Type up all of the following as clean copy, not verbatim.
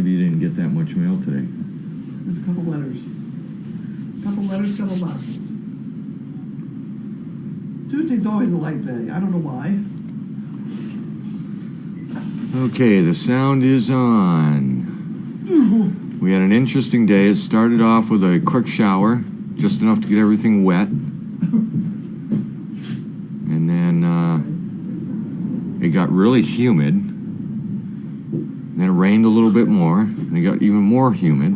maybe you didn't get that much mail today. There's a couple letters. Couple boxes. Tuesday's always a light day. I don't know why. Okay, the sound is on. We had an interesting day. It started off with a quick shower, just enough to get everything wet. And then it got really humid. And then it rained a little bit more, and it got even more humid.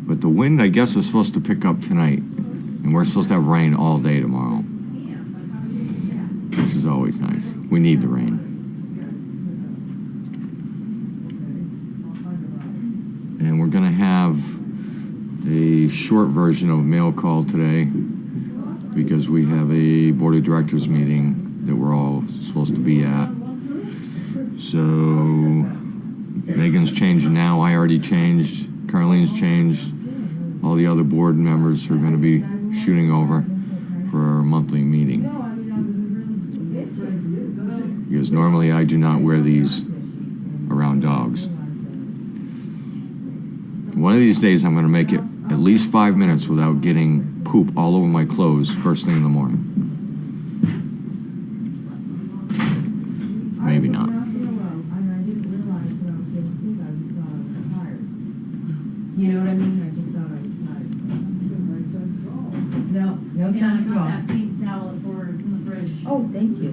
But the wind, I guess, is supposed to pick up tonight. And we're supposed to have rain all day tomorrow, which is always nice. We need the rain. And we're going to have a short version of mail call today because we have a board of directors meeting that we're all supposed to be at. So Megan's changing now. I already changed. Carlene's changed. All the other board members are going to be shooting over for our monthly meeting. Because normally I do not wear these around dogs. One of these days I'm going to make it at least 5 minutes without getting poop all over my clothes first thing in the morning. Maybe not. You know what I mean? I just thought I was tired. No sense at all. That pink salad for it's in the fridge. Oh, thank you.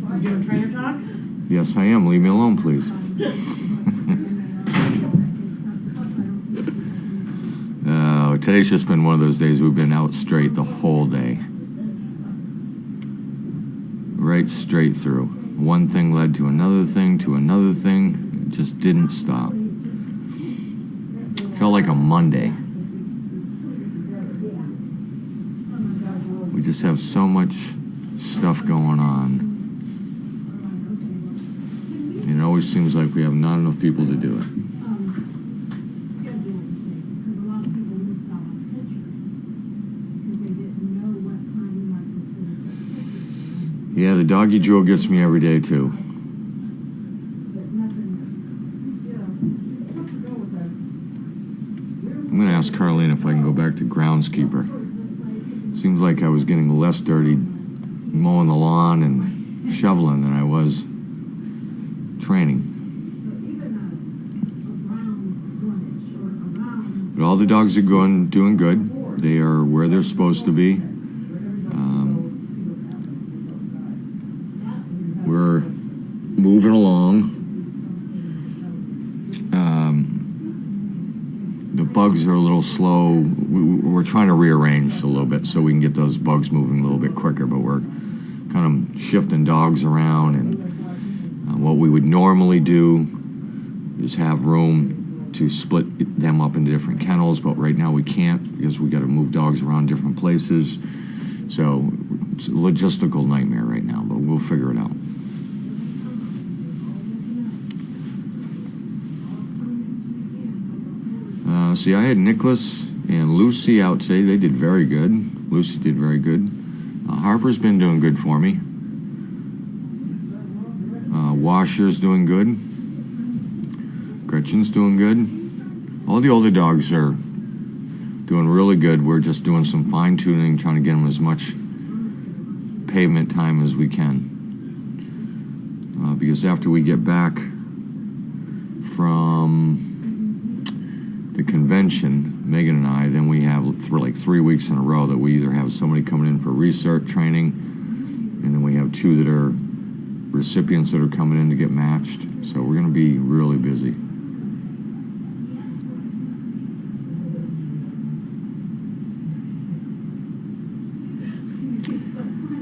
You doing trainer talk? Yes, I am. Leave me alone, please. Today's just been one of those days we've been out straight the whole day. Right straight through. One thing led to another thing, to another thing. It just didn't stop. Felt like a Monday. We just have so much stuff going on. And it always seems like we have not enough people to do it. Yeah, the doggy drill gets me every day, too. I'm going to ask Carlene if I can go back to groundskeeper. Seems like I was getting less dirty mowing the lawn and shoveling than I was training. But all the dogs are doing good. They are where they're supposed to be. We're moving along. The bugs are a little slow. We're trying to rearrange a little bit so we can get those bugs moving a little bit quicker, but we're kind of shifting dogs around, and what we would normally do is have room to split them up into different kennels, but right now we can't because we got to move dogs around different places. So it's a logistical nightmare right now, but we'll figure it out. See, I had Nicholas and Lucy out today. They did very good. Lucy did very good. Harper's been doing good for me. Washer's doing good. Gretchen's doing good. All the older dogs are doing really good. We're just doing some fine-tuning, trying to get them as much pavement time as we can. Because after we get back from the convention, Megan and I, then we have for like 3 weeks in a row that we either have somebody coming in for research training, and then we have 2 that are recipients that are coming in to get matched. So we're going to be really busy.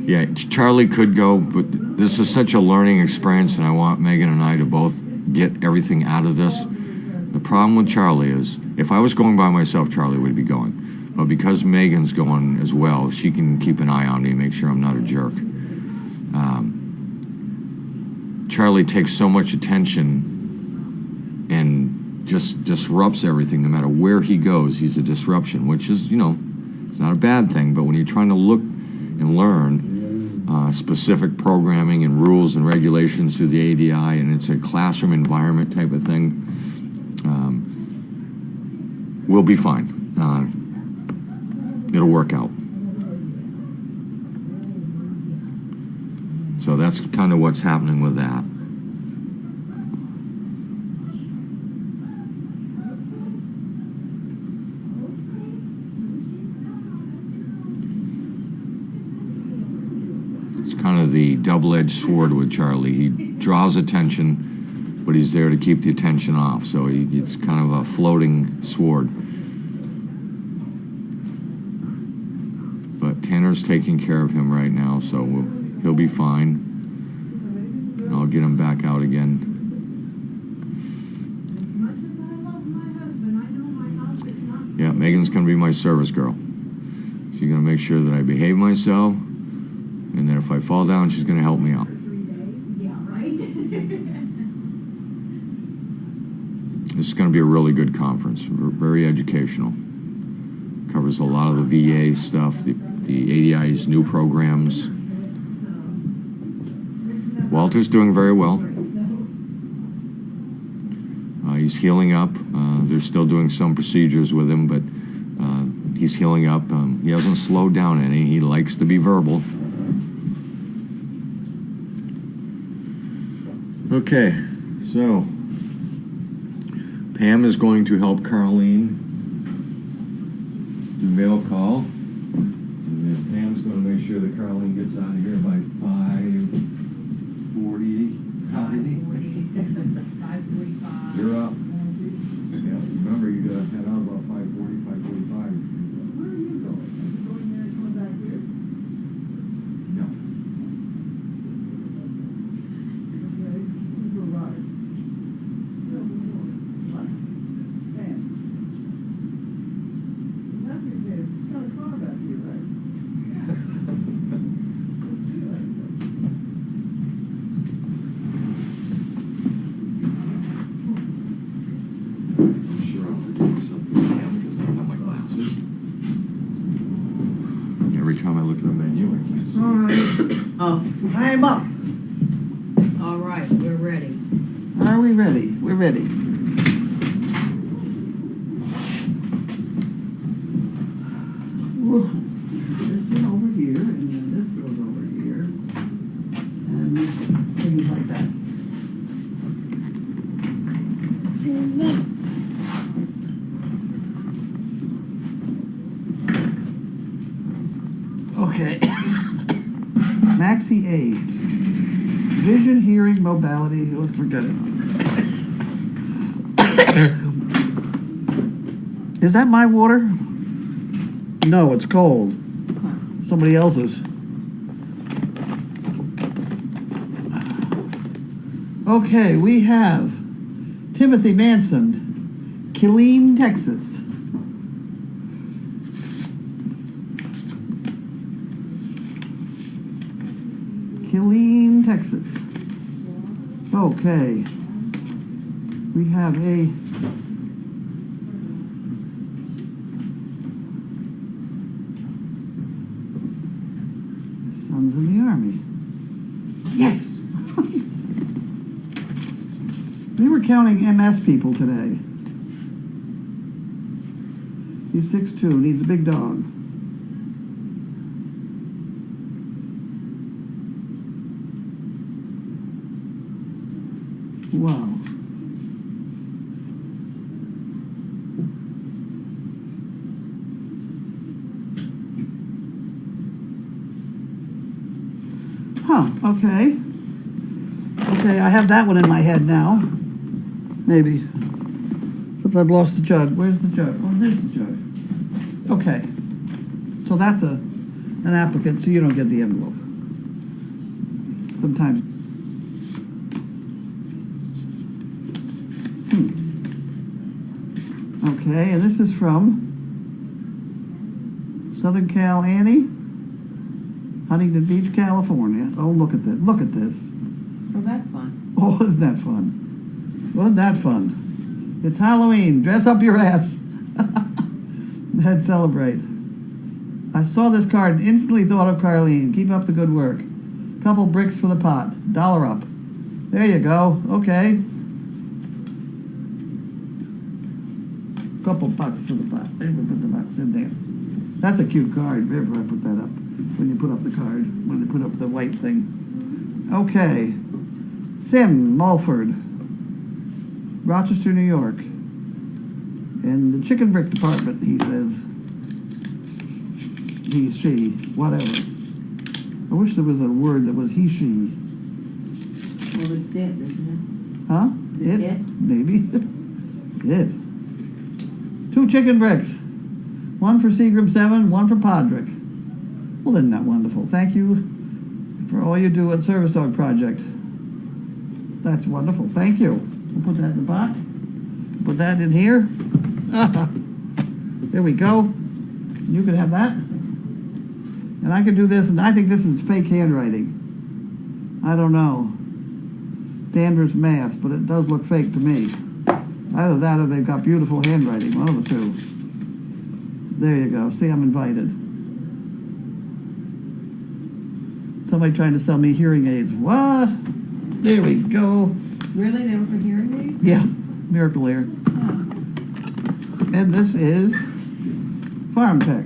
Yeah, Charlie could go, but this is such a learning experience, and I want Megan and I to both get everything out of this. The problem with Charlie is, if I was going by myself, Charlie would be going. But because Megan's going as well, she can keep an eye on me and make sure I'm not a jerk. Charlie takes so much attention and just disrupts everything no matter where he goes. He's a disruption, which is, you know, it's not a bad thing, but when you're trying to look and learn, specific programming and rules and regulations through the ADI, and it's a classroom environment type of thing. We'll be fine. It'll work out. So that's kind of what's happening with that. It's kind of the double-edged sword with Charlie. He draws attention, but he's there to keep the attention off. So it's kind of a floating sword. But Tanner's taking care of him right now, so he'll be fine. And I'll get him back out again. Yeah, Megan's going to be my service girl. She's going to make sure that I behave myself, and that if I fall down, she's going to help me out. This is going to be a really good conference, very educational. Covers a lot of the VA stuff, the ADI's new programs. Walter's doing very well. He's healing up. They're still doing some procedures with him, but he's healing up. He hasn't slowed down any. He likes to be verbal. Okay, so Pam is going to help Carlene do mail call. And then Pam's going to make sure that Carlene gets out of here by 5:40. How many? 5:45. You're up. Yeah, remember you got to head out about 5:40, 5:45. Where are you going? Are you going there and coming back here? No. Okay, who's your ride? What? Pam. That's your Pam. She's got a car back here, right? I'm sure I'll do something with Pam because I don't have my glasses. Every time I look at the menu, I can't see. All right. Oh, I'm up. all right, we're ready. Are we ready? We're ready. Whoa. This one over here, and then this goes over here, and things like that. Okay. Maxi age. Vision, hearing, mobility. Let's forget it. Is that my water? No, it's cold. Somebody else's. Okay, we have Timothy Manson, Killeen, Texas. Killeen, Texas. Okay. We have a son's in the Army. Yes! They were counting MS people today. He's 6'2", needs a big dog. Wow. Huh, okay. Okay, I have that one in my head now. Maybe. But I've lost the jug. Where's the jug? Oh, there's the jug. Okay. So that's an applicant, so you don't get the envelope. Sometimes. Okay, and this is from Southern Cal Annie, Huntington Beach, California. Oh, look at this. Look at this. Oh, that's fun. Oh, isn't that fun? Wasn't that fun? It's Halloween. Dress up your ass. Let's celebrate. I saw this card and instantly thought of Carlene. Keep up the good work. Couple bricks for the pot, $1 up. There you go, okay. Couple bucks for the pot, maybe we put the bucks in there. That's a cute card, remember I put that up, when you put up the card, when you put up the white thing. Okay, Sim Mulford, Rochester, New York. In the chicken brick department, he says. He, she, whatever. I wish there was a word that was he, she. Well, it's it, isn't Huh? Is it? Maybe. It. 2 chicken bricks. One for Seagram 7, one for Podrick. Well, isn't that wonderful? Thank you for all you do at Service Dog Project. That's wonderful. Thank you. We'll put that in the pot. Put that in here. There we go. You can have that. And I can do this, and I think this is fake handwriting. I don't know. Danvers, Mass, but it does look fake to me. Either that or they've got beautiful handwriting, one of the two. There you go. See, I'm invited. Somebody trying to sell me hearing aids. What? There we go. it? Really? They were for hearing aids? Yeah, Miracle Ear. Oh. And this is Farm Tech.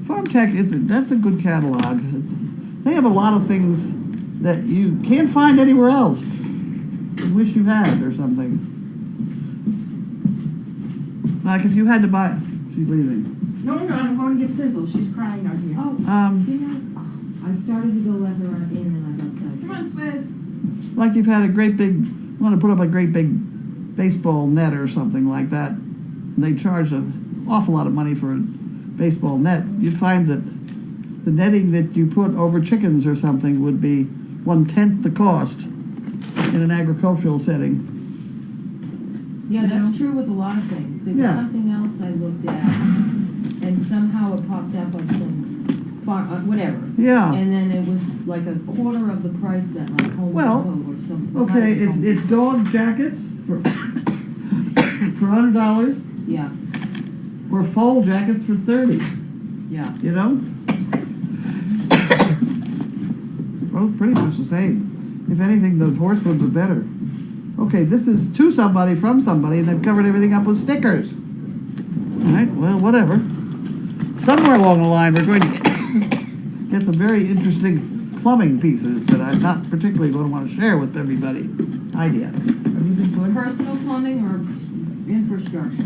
Farm Tech that's a good catalog. They have a lot of things that you can't find anywhere else. You wish you had or something. Like if you had to buy, she's leaving. No, I'm going to get Sizzle. She's crying out here. Oh, you know, I started to go let her in and I got sick. Come on, Swizz. Like you've had a great big, want to put up a great big baseball net or something like that. They charge an awful lot of money for a baseball net. You'd find that the netting that you put over chickens or something would be 1/10 the cost in an agricultural setting. Yeah, You that's know? true with a lot of things. There was Yeah. something else I looked at, and somehow it popped up on some whatever. Yeah. And then it was like a quarter of the price that like Home Well, Depot or something. Okay, it's dog jackets for for $100 Yeah, or foal jackets for $30. yeah. You know? Well, pretty much the same. If anything, those horse ones are better. Okay, this is to somebody from somebody, and they've covered everything up with stickers. All right, well, whatever. Somewhere along the line, we're going to get some very interesting plumbing pieces that I'm not particularly going to want to share with everybody. Idea. Have you been good? Personal plumbing or infrastructure?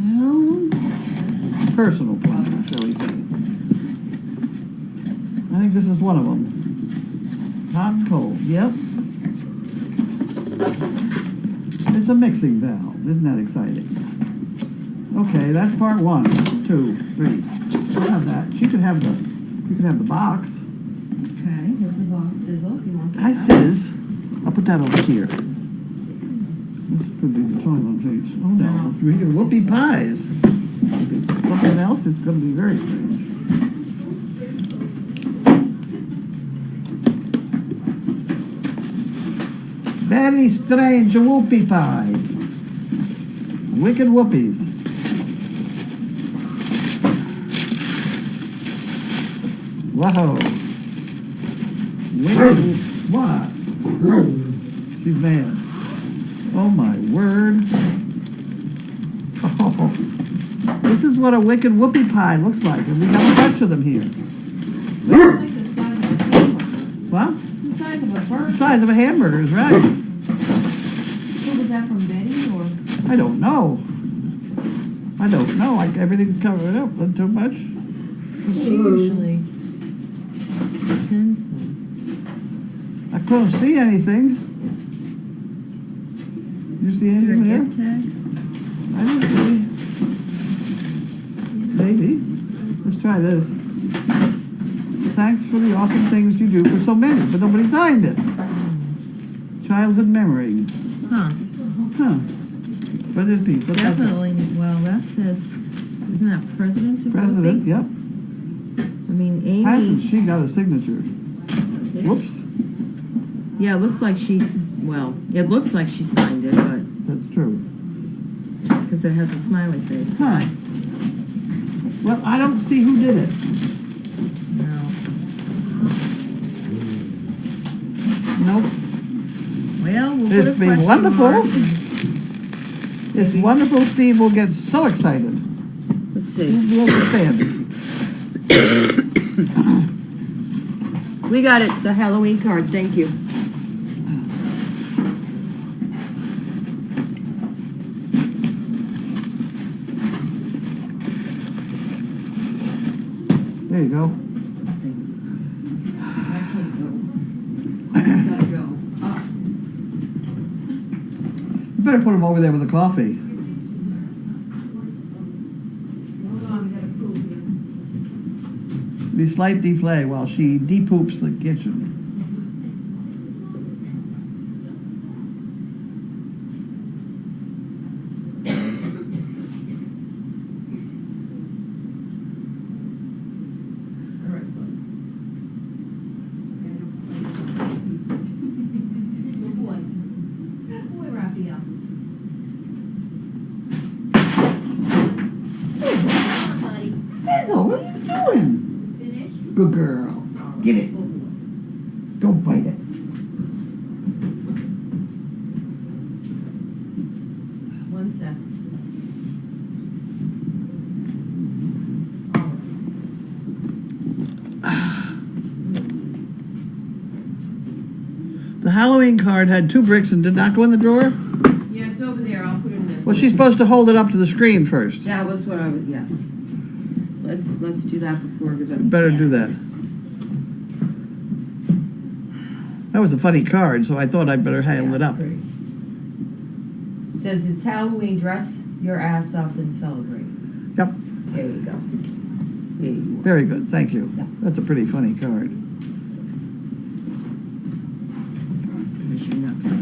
Well, personal plumbing, shall we say. I think this is one of them. Hot and cold, yep. It's a mixing valve. Isn't that exciting? Okay, that's part 1, 2, 3. We'll have that. You can have the box. Okay, here's the box sizzle if you want that. Hi, Sis. I'll put that over here. This could be the toilet page. Oh no, it's reading whoopie pies. If it's something else, it's going to be very strange. Very strange whoopie pie. Wicked whoopies. Whoa. Wicked what? She's mad. Oh my word. Oh. This is what a wicked whoopie pie looks like, and we have a bunch of them here. It's like the size of a hamburger. What? It's the size of a burger. The size of a hamburger is right. So was that from Betty or? I don't know. Like everything's covered up. Not too much. She usually sends them. I couldn't see anything. You see anything there? tag? I didn't see. Maybe. Let's try this. Thanks for the awesome things you do for so many, but nobody signed it. Childhood memory. Huh, Huh. For this piece. Look at that. definitely, well, that says, isn't that President of President, Whoopi? yep. I mean, Amy, Hasn't she got a signature? Whoops. yeah, it looks like it looks like she signed it, but, That's true. because it has a smiley face. Huh. Well, I don't see who did it. No. Nope. Well, we'll put a It's been question wonderful. mark. It's wonderful. Steve will get so excited. Let's see. You'll understand. We got it, the Halloween card, thank you. There you go. I can't go. I just gotta go. You better put him over there with the coffee. Hold on, we gotta prove here. Be slight deflay while she de-poops the kitchen. All right, bud. Good boy. Good boy, Raphael. Buddy. Sizzle, what are you doing? Finish? Good girl. Get it. Good boy. Don't bite it. One sec. The Halloween card had 2 bricks and did not go in the drawer? Yeah, it's over there, I'll put it in there. Well, she's supposed to hold it up to the screen first. That was what I would, yes. Let's do that before everybody. Better do panics. that. That was a funny card, so I thought I'd better handle it up. Pretty. It says it's Halloween, dress your ass up and celebrate. Yep, There you go. There you are. very good, thank you. Yeah. That's a pretty funny card. Finish your nuts.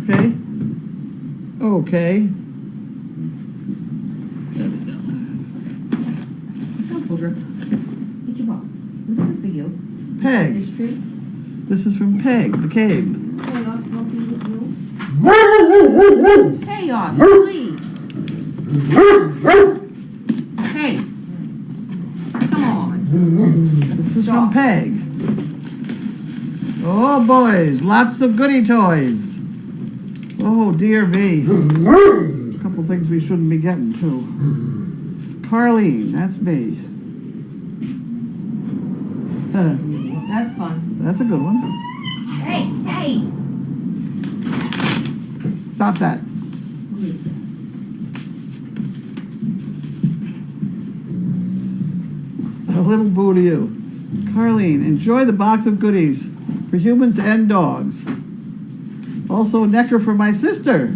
Okay. Okay. There we go. Come, Booger. Get your box. This is for you. Peg. Fish treats. This is from Peg, the cave. Chaos, don't be with you. Chaos, please. Hey. Come on. This is from Peg. Oh, boys, lots of goody toys. Oh, dear me. A couple things we shouldn't be getting to. Carlene, that's me. That's fun. That's a good one. Hey, hey! Stop that. A little boo to you. Carlene, enjoy the box of goodies for humans and dogs. Also, a necker for my sister.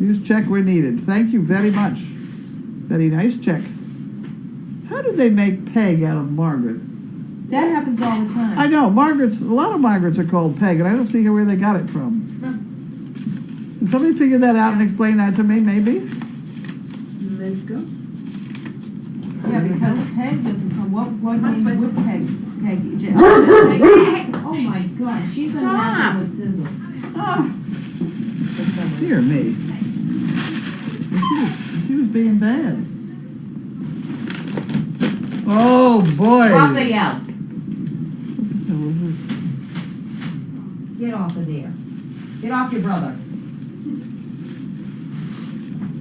Use check where needed. Thank you very much. Very nice check. How did they make Peg out of Margaret? That happens all the time. I know, a lot of Margarets are called Peg, and I don't see where they got it from. Can somebody figure that out and explain that to me, maybe? Let's go. Yeah, because Peg doesn't come. What name would Peg? Oh my God, she's unhappy with Sizzle. For some reason. Dear me. She was being bad. Oh, boy. Raphael, get off of there. Get off your brother.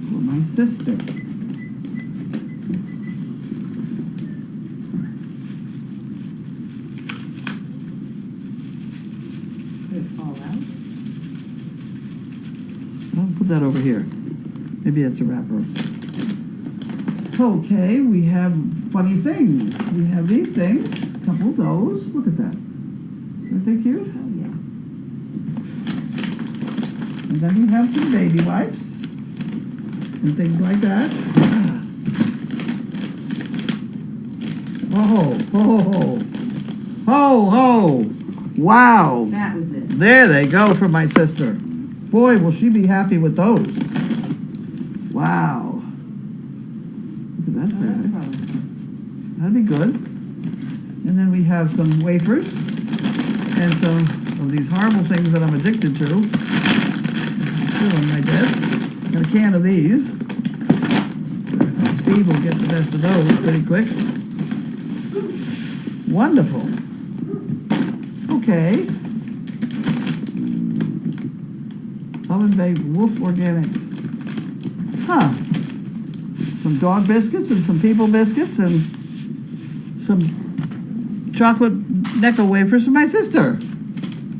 For my sister. Could it fall out? I'll put that over here. Maybe that's a wrapper. Okay, we have funny things. We have these things, a couple of those. Look at that. Aren't they cute? Oh, yeah. And then we have some baby wipes and things like that. Oh, ho, ho, ho, ho. Wow. That was it. There they go for my sister. Boy, will she be happy with those. Wow. Look at that. Oh, Very that's nice. probably fun. That'd be good. And then we have some wafers and some of these horrible things that I'm addicted to. Still on my desk. Got a can of these. Steve will get the best of those pretty quick. Wonderful. Okay. Oven baked Wolf Organics. Huh. Some dog biscuits and some people biscuits and some chocolate Necco wafers for my sister.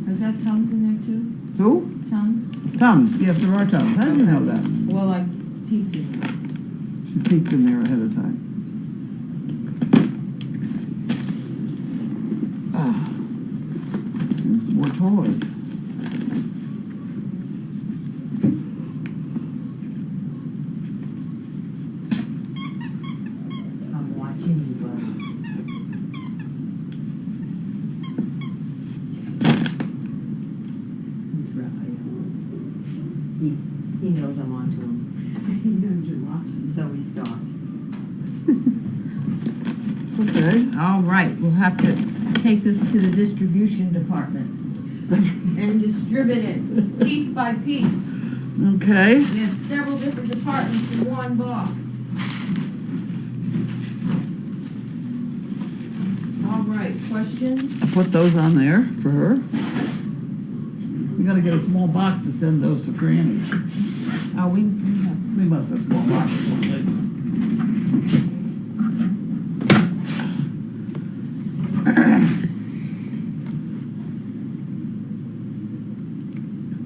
Is that Tums in there too? Who? Tums? Tums. Yes, there are Tums. How do you know that? Well, I peeked in. She peeked in there ahead of time. Ah. And some more toys. I'm watching you, bud. He's Raphael. He knows I'm onto him. He knows you're watching. So he stopped. Okay. All right, we'll have to take this to the distribution department and distribute it piece by piece. Okay. We have several different departments in one box. All right, questions? Put those on there for her. We gotta get a small box to send those to Franny. Oh, we have. We must have small boxes.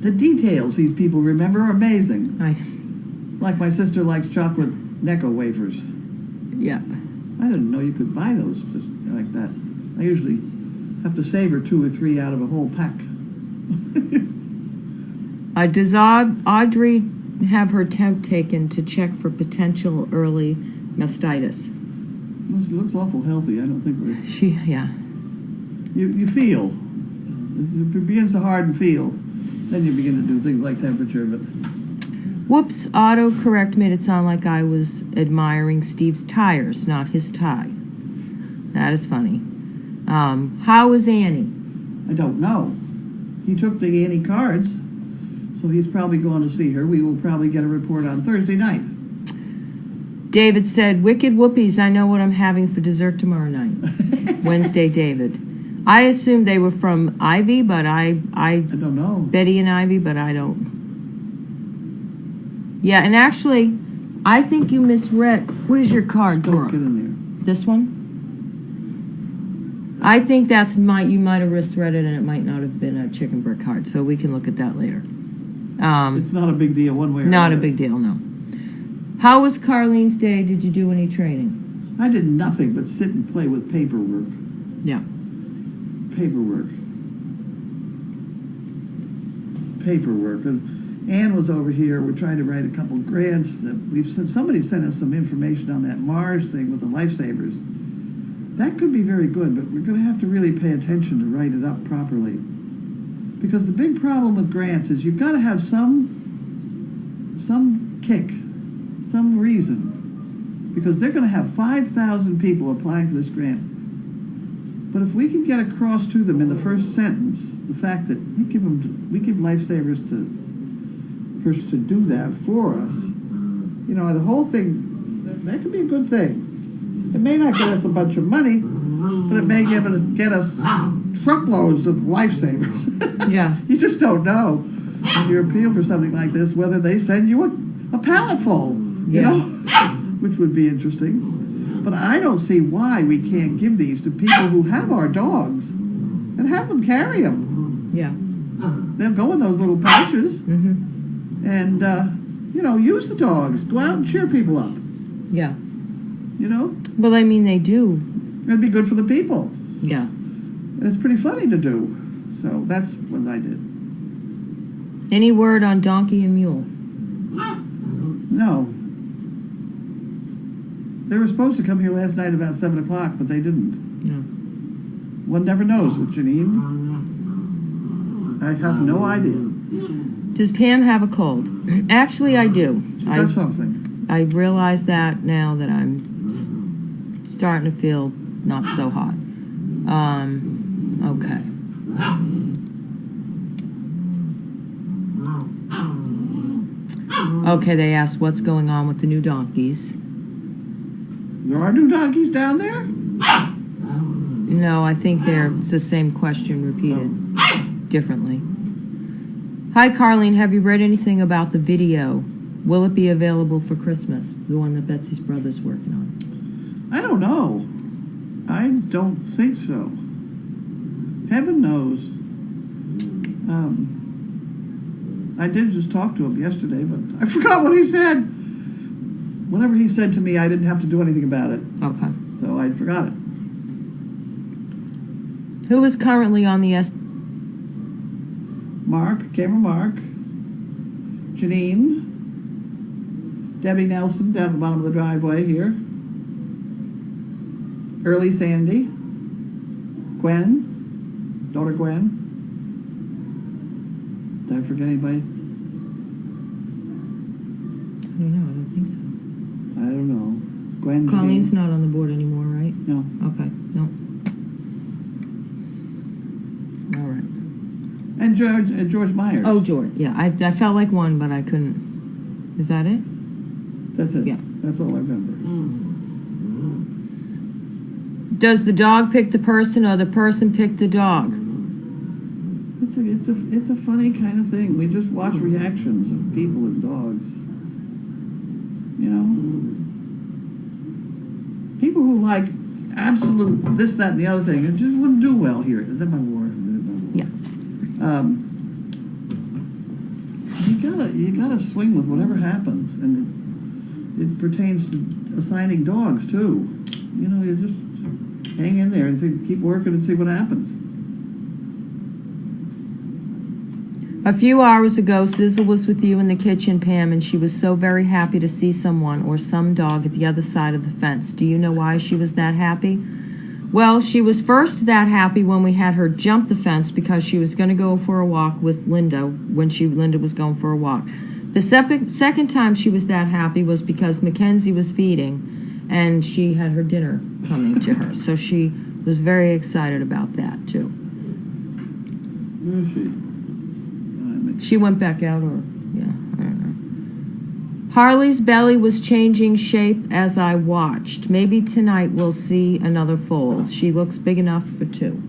The details these people remember are amazing. Like my sister likes chocolate Necco wafers. Yeah. I didn't know you could buy those just like that. I usually have to savor 2 or 3 out of a whole pack. Does Audrey have her temp taken to check for potential early mastitis? Looks awful healthy. I don't think we're... Yeah. You feel. If it begins to harden, feel. Then you begin to do things like temperature, but... Whoops, autocorrect made it sound like I was admiring Steve's tires, not his tie. That is funny. How is Annie? I don't know. He took the Annie cards, so he's probably going to see her. We will probably get a report on Thursday night. David said, wicked whoopies, I know what I'm having for dessert tomorrow night. Wednesday, David. I assumed they were from Ivy, but I don't know. Betty and Ivy, but I don't. Yeah, and actually, I think you misread. Where's your card, Don't Dora? get in there. This one? I think you might have misread it, and it might not have been a chicken brick card, so we can look at that later. It's not a big deal one way or Not a another. big deal, no. How was Carlene's day? Did you do any training? I did nothing but sit and play with paperwork. Yeah. Paperwork. And Ann was over here. We're trying to write a couple grants. Somebody sent us some information on that Mars thing with the lifesavers. That could be very good, but we're going to have to really pay attention to write it up properly. Because the big problem with grants is you've got to have some kick, some reason. Because they're going to have 5,000 people applying for this grant. But if we can get across to them in the first sentence the fact that we give lifesavers to do that for us, the whole thing, that could be a good thing. It may not get us a bunch of money, but it may get us truckloads of lifesavers. Yeah. You just don't know when you appeal for something like this whether they send you a pallet full, which would be interesting. But I don't see why we can't give these to people who have our dogs and have them carry them. Yeah. They'll go in those little pouches Mm-hmm. and, use the dogs. Go out and cheer people up, Yeah. Well, I mean, they do. It'd be good for the people. Yeah. And it's pretty funny to do. So that's what I did. Any word on donkey and mule? No. They were supposed to come here last night about 7 o'clock, but they didn't. No. One never knows with Janine. I have no idea. Does Pam have a cold? Actually, I do. She does something. I realize that now that I'm starting to feel not so hot. Okay. Okay, they asked what's going on with the new donkeys. There are new donkeys down there? No, I think it's the same question repeated differently. Hi, Carlene. Have you read anything about the video? Will it be available for Christmas? The one that Betsy's brother's working on. I don't know. I don't think so. Heaven knows. I did just talk to him yesterday, but I forgot what he said. Whatever he said to me, I didn't have to do anything about it. Okay. So I forgot it. Who is currently on the Mark, Camera Mark, Janine, Debbie Nelson down at the bottom of the driveway here, Early Sandy, Gwen, daughter Gwen. Did I forget anybody? I don't know. I don't think so. I don't know. Gwen. Colleen's Janine. not on the board anymore, right? No. Okay. No. All right. And George Myers. Oh, George. Yeah, I felt like one, but I couldn't. Is that it? That's it. Yeah. That's all I remember. Does the dog pick the person or the person pick the dog? It's a funny kind of thing. We just watch reactions of people and dogs. You know? People who like absolute this, that, and the other thing, it just wouldn't do well here. Is that my word? Yeah. You gotta swing with whatever happens, and it pertains to assigning dogs too. You know, you just hang in there and keep working and see what happens. A few hours ago, Sizzle was with you in the kitchen, Pam, and she was so very happy to see someone or some dog at the other side of the fence. Do you know why she was that happy? Well, she was first that happy when we had her jump the fence because she was going to go for a walk with Linda when Linda was going for a walk. The second time she was that happy was because Mackenzie was feeding and she had her dinner coming to her. So she was very excited about that, too. Where is she? She went back out, or, yeah, I don't know. Harley's belly was changing shape as I watched. Maybe tonight we'll see another foal. She looks big enough for two.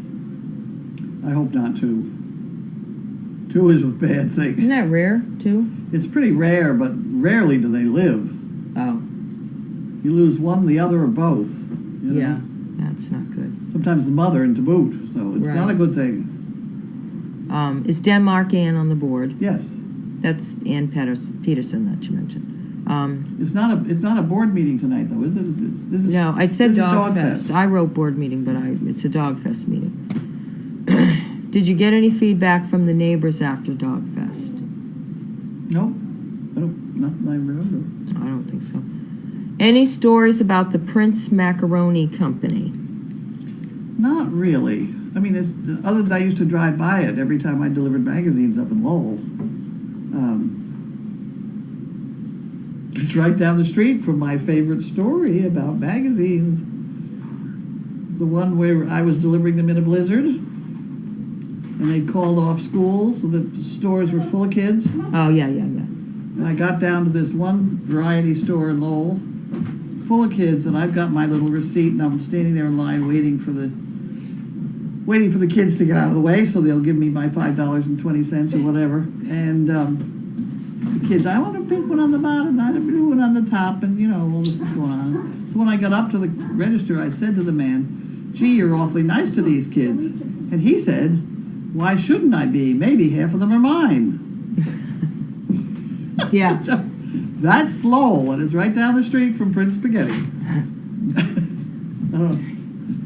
I hope not two. Two is a bad thing. Isn't that rare, two? It's pretty rare, but rarely do they live. Oh, You lose one, the other, or both. You know? yeah, that's not good. Sometimes the mother and to boot, so it's Right. not a good thing. Is Denmark Ann on the board? Yes, That's Ann Peterson that you mentioned. it's not a board meeting tonight, though, is it? This is, No, I said this is Dog Fest. I wrote board meeting, but it's a Dog Fest meeting. Did you get any feedback from the neighbors after Dog Fest? Nope, nothing I remember. I don't think so. Any stories about the Prince Macaroni Company? Not really. I mean, other than I used to drive by it every time I delivered magazines up in Lowell. It's right down the street from my favorite story about magazines. The one where I was delivering them in a blizzard, and they called off school so that the stores were full of kids. Oh, yeah. And I got down to this one variety store in Lowell, full of kids, and I've got my little receipt, and I'm standing there in line waiting for the kids to get out of the way so they'll give me my $5.20 or whatever. And the kids, I want a pink one on the bottom, not a blue one on the top, and all this is going on. So when I got up to the register, I said to the man, "Gee, you're awfully nice to these kids." And he said, "Why shouldn't I be? Maybe half of them are mine." Yeah. That's Lowell, and it's right down the street from Prince Spaghetti.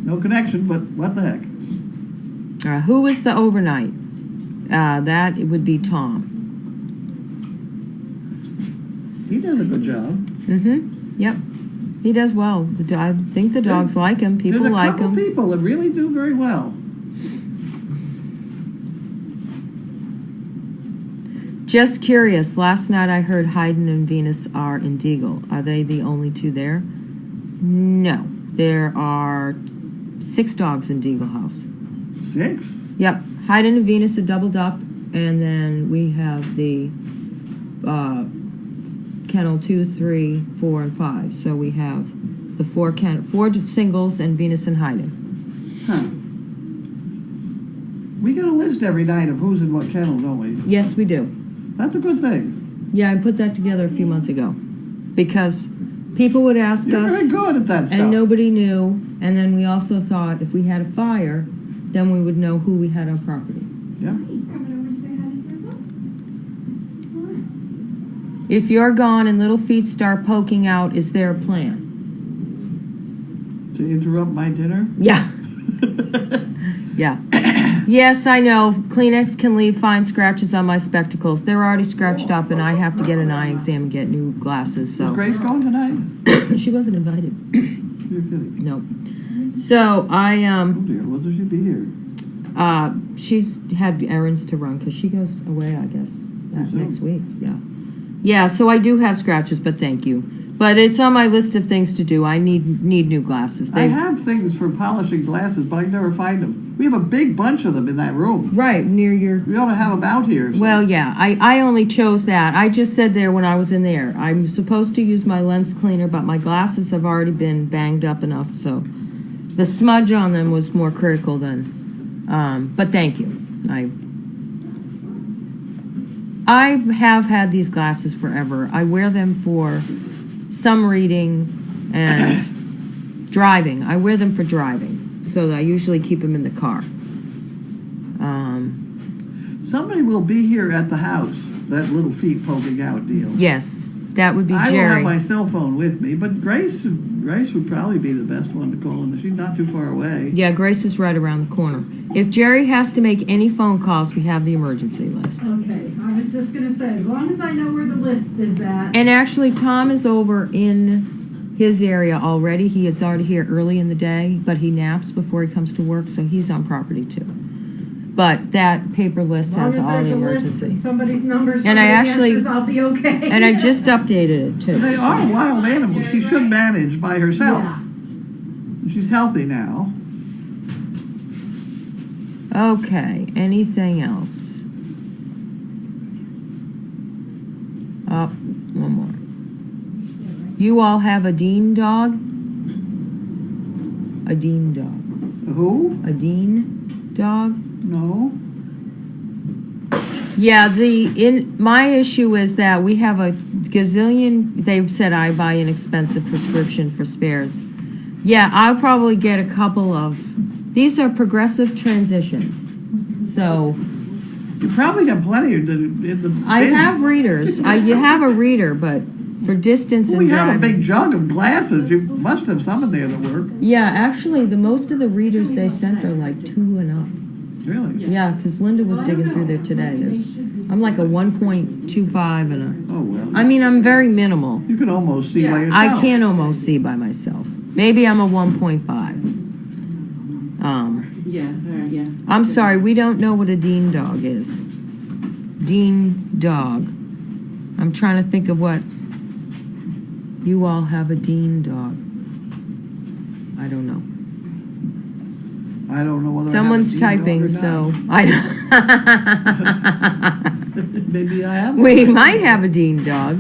No connection, but what the heck. Who was the overnight? That it would be Tom. He does a good job. Yep. He does well. I think the dogs like him. People like There's a couple him. people that really do very well. Just curious. Last night I heard Haydn and Venus are in Deagle. Are they the only two there? No. There are 6 dogs in Deagle House. 6? Yep. Haydn and Venus are doubled up, and then we have the kennel 2, 3, 4, and 5. So we have the 4 singles and Venus and Haydn. Huh. We get a list every night of who's in what channel, don't we? Yes, we do. That's a good thing. Yeah, I put that together a few months ago because people would ask You're us, very good at that stuff. and nobody knew. And then we also thought if we had a fire, then we would know who we had on property. Yeah. If you're gone and little feet start poking out, is there a plan? To interrupt my dinner? Yeah. Yeah. Yes, I know. Kleenex can leave fine scratches on my spectacles. They're already scratched up, and I have to get an eye exam and get new glasses. Is So Grace going tonight? she wasn't invited. You're kidding. No. So I Oh dear, what does she be here? she's had errands to run because she goes away, I guess, Oh, so? next week. Yeah. Yeah. So I do have scratches, but thank you. But it's on my list of things to do. I need new glasses. I have things for polishing glasses, but I never find them. We have a big bunch of them in that room. Right near your. We ought to have them out here. So. Well, yeah, I only chose that. I just said there when I was in there, I'm supposed to use my lens cleaner, but my glasses have already been banged up enough, so the smudge on them was more critical than, but thank you. I have had these glasses forever. I wear them for some reading and driving. I wear them for driving, so I usually keep them in the car. Somebody will be here at the house. That little feet poking out deal. Yes, that would be I will Jerry. have my cell phone with me, but Grace would probably be the best one to call, and she's not too far away. Yeah, Grace is right around the corner. If Jerry has to make any phone calls, we have the emergency list. Okay, I was just gonna say, as long as I know where the list is at. And actually, Tom is over in his area already. He is already here early in the day, but he naps before he comes to work, so he's on property too. But that paper list As long has as all there's the a list emergency. and somebody's number, And I somebody actually- answers, I'll be okay. And I just updated it too. They are wild animals. She should manage by herself. Yeah. She's healthy now. Okay, anything else? Oh, one more. You all have a Dean dog? A Dean dog. Who? A Dean dog? No. Yeah, my issue is that we have a gazillion, they've said I buy inexpensive prescription for spares. Yeah, I'll probably get a couple of, these are progressive transitions. So, You probably got plenty in the I bin. have readers. You have a reader, but for distance Well, and we have a driving. big jug of glasses. You must have some in there that work. Yeah, actually, most of the readers they sent are like 2 and up. Really? Yeah, because Linda was digging through there today. I'm like a 1.25 and a, Oh, well. I mean, I'm very minimal. You can almost see by yourself. I can almost see by myself. Maybe I'm a 1.5. Yeah. I'm sorry, we don't know what a Dean dog is. Dean dog. I'm trying to think of what. You all have a Dean dog. I don't know. I don't know whether Someone's I have a Dean typing, dog or so not. I Maybe I have. we might have a Dean dog.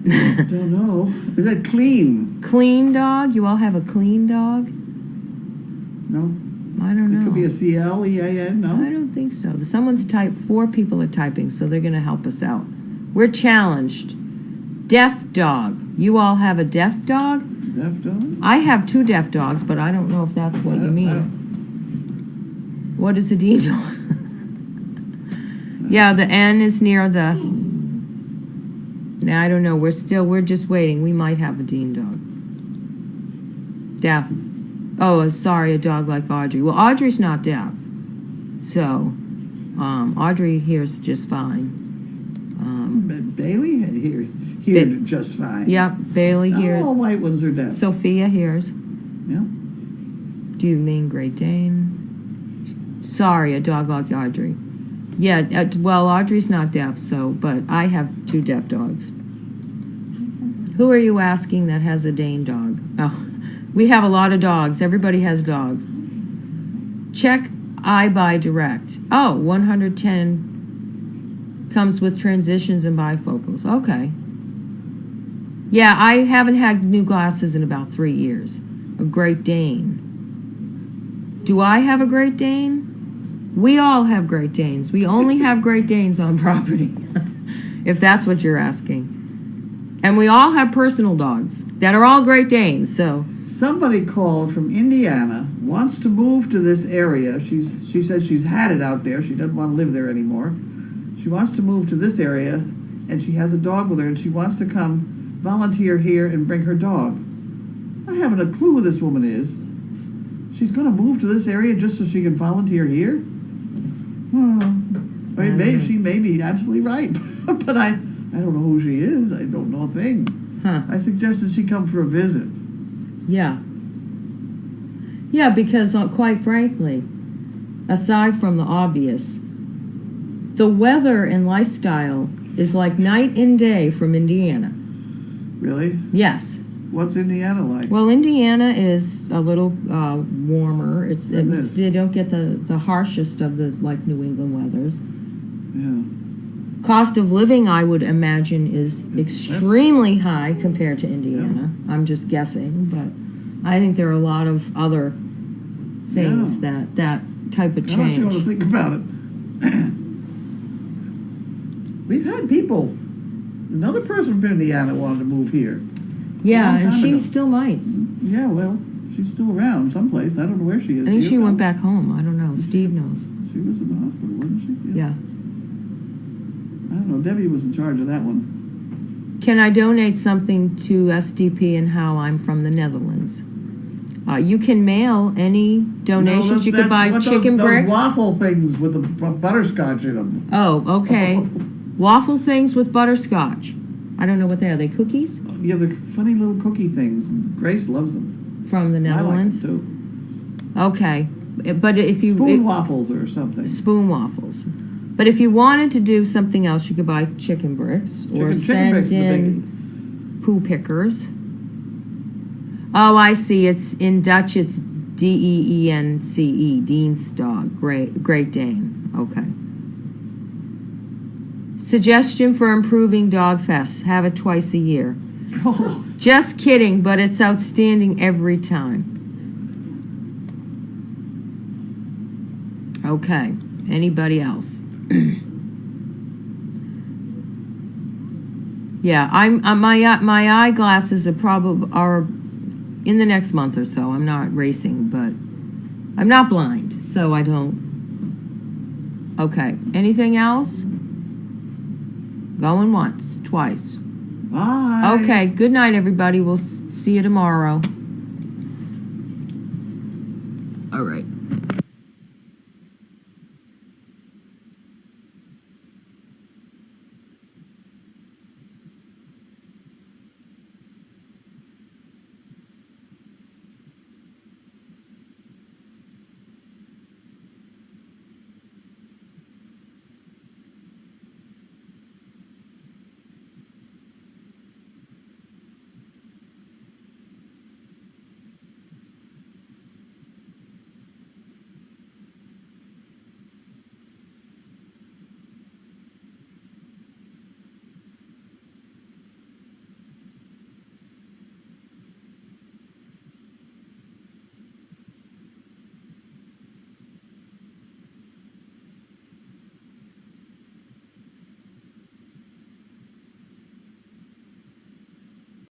Don't know. Is that clean? Clean dog? You all have a clean dog? No. I don't know. It could be a CLEAN. No. I don't think so. Someone's typed, 4 people are typing, so they're going to help us out. We're challenged. Deaf dog. You all have a deaf dog? Deaf dog? I have 2 deaf dogs, but I don't know if that's what you mean. What is a Dean dog? Yeah, the N is near the. Now I don't know. We're just waiting. We might have a Dean dog. Deaf. Oh, sorry, a dog like Audrey. Well, Audrey's not deaf, so Audrey hears just fine. Bailey hears just fine. Yep, Bailey Not hears. all white ones are deaf. Sophia hears. Yeah. Do you mean Great Dane? Sorry, a dog like Audrey. Yeah, well, Audrey's not deaf, so, but I have 2 deaf dogs. Who are you asking that has a Dane dog? Oh, we have a lot of dogs. Everybody has dogs. Check I buy direct. Oh, 110 comes with transitions and bifocals. Okay. Yeah, I haven't had new glasses in about 3 years. A Great Dane. Do I have a Great Dane? We all have Great Danes. We only have Great Danes on property, if that's what you're asking. And we all have personal dogs that are all Great Danes, so. Somebody called from Indiana, wants to move to this area. She says she's had it out there. She doesn't want to live there anymore. She wants to move to this area, and she has a dog with her, and she wants to come volunteer here and bring her dog. I haven't a clue who this woman is. She's going to move to this area just so she can volunteer here? Well, I mean, she may be absolutely right, but I don't know who she is. I don't know a thing. Huh. I suggested she come for a visit. Yeah. Yeah, because quite frankly, aside from the obvious, the weather and lifestyle is like night and day from Indiana. Really? Yes. What's Indiana like? Well, Indiana is a little warmer. They don't get the harshest of the like New England weathers. Yeah. Cost of living, I would imagine, is extremely high compared to Indiana. I'm just guessing, but I think there are a lot of other things that type of I don't change. want to think about it. We've had people. Another person from Indiana wanted to move here. Yeah, long and time she ago. still might. Yeah, well, she's still around someplace. I don't know where she is. I think Do she you went know? back home. I don't know. Steve knows. She was in the hospital, wasn't she? Yeah. I don't know. Debbie was in charge of that one. Can I donate something to SDP and how I'm from the Netherlands? You can mail any donations. You could buy chicken those bricks. waffle things with the butterscotch in them. Oh, okay. Waffle things with butterscotch. I don't know what they are. Are they cookies? Yeah, they're funny little cookie things. Grace loves them. From the Netherlands? I like them too. Okay. But if you... Spoon waffles or something. Spoon waffles. But if you wanted to do something else, you could buy chicken bricks or Chicken send bricks is the in poo pickers. Oh, I see. It's in Dutch. It's Deence, Dean's dog, Great Dane. Okay. Suggestion for improving Dog Fest: have it twice a year. Oh, Just kidding, but it's outstanding every time. Okay. Anybody else? Yeah, my eyeglasses are in the next month or so. I'm not racing, but I'm not blind, so I don't. Okay. Anything else? Going once, twice. bye. Okay. Good night, everybody. We'll see you tomorrow. All right.